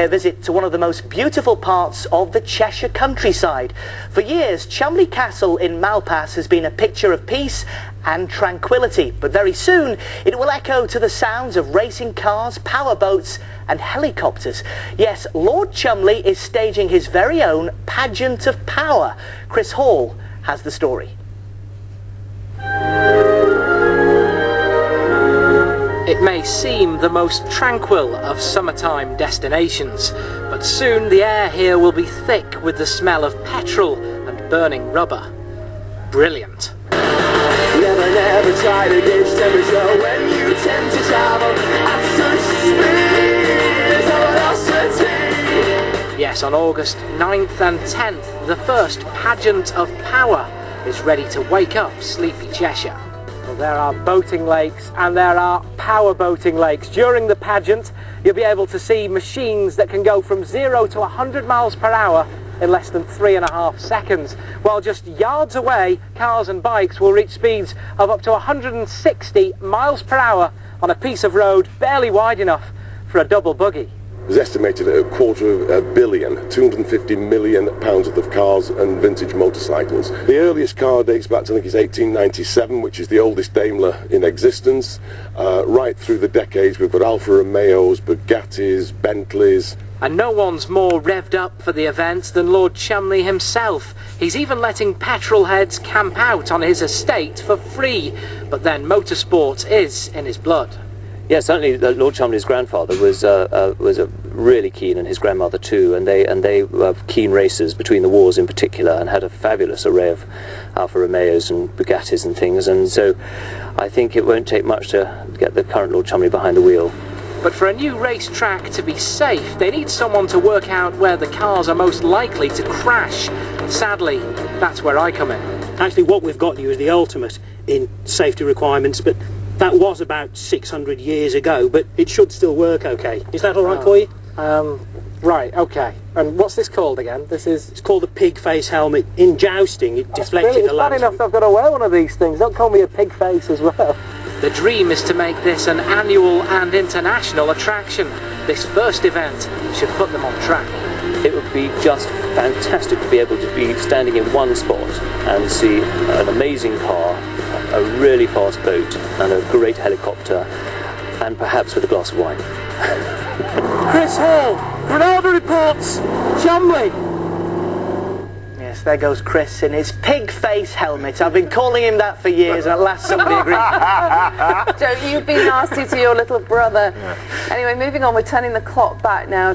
a visit to one of the most beautiful parts of the Cheshire countryside. For years, Cholmondeley Castle in Malpas has been a picture of peace and tranquility, but very soon it will echo to the sounds of racing cars, power boats and helicopters. Yes, Lord Cholmondeley is staging his very own pageant of power. Chris Hall has the story. It may seem the most tranquil of summertime destinations, but soon the air here will be thick with the smell of petrol and burning rubber. Brilliant. Never try to gauge temperature when you tend to travel at such speed. Someone else should see. Yes, on August 9th and 10th, the first pageant of power is ready to wake up sleepy Cheshire. Well, there are boating lakes and there are power boating lakes. During the pageant, you'll be able to see machines that can go from 0 to 100 miles per hour in less than 3.5 seconds, while just yards away, cars and bikes will reach speeds of up to 160 miles per hour on a piece of road barely wide enough for a double buggy. It was estimated at £250 million, £250 million worth of cars and vintage motorcycles. The earliest car dates back to, I think, it's 1897, which is the oldest Daimler in existence. Right through the decades, we've got Alfa Romeos, Bugattis, Bentleys. And no one's more revved up for the event than Lord Cholmondeley himself. He's even letting petrol heads camp out on his estate for free. But then motorsport is in his blood. Yeah, certainly Lord Cholmondeley's grandfather was really keen, and his grandmother too, and they were keen racers between the wars in particular, and had a fabulous array of Alfa Romeos and Bugattis and things, and so I think it won't take much to get the current Lord Cholmondeley behind the wheel. But for a new racetrack to be safe, they need someone to work out where the cars are most likely to crash. Sadly, that's where I come in. Actually, what we've got here is the ultimate in safety requirements, but that was about 600 years ago, but it should still work okay. Is that all right for you? Right, okay. And what's this called again? It's called the pig face helmet. In jousting, it deflected a lot. It's bad enough I've got to wear one of these things. Don't call me a pig face as well. The dream is to make this an annual and international attraction. This first event should put them on track. It would be just fantastic to be able to be standing in one spot and see an amazing car, a really fast boat and a great helicopter, and perhaps with a glass of wine. Chris Hall, Granada reports, Cholmondeley. Yes, there goes Chris in his pig face helmet. I've been calling him that for years, and at last somebody agreed. Joe, you've been nasty to your little brother. Anyway, moving on, we're turning the clock back now.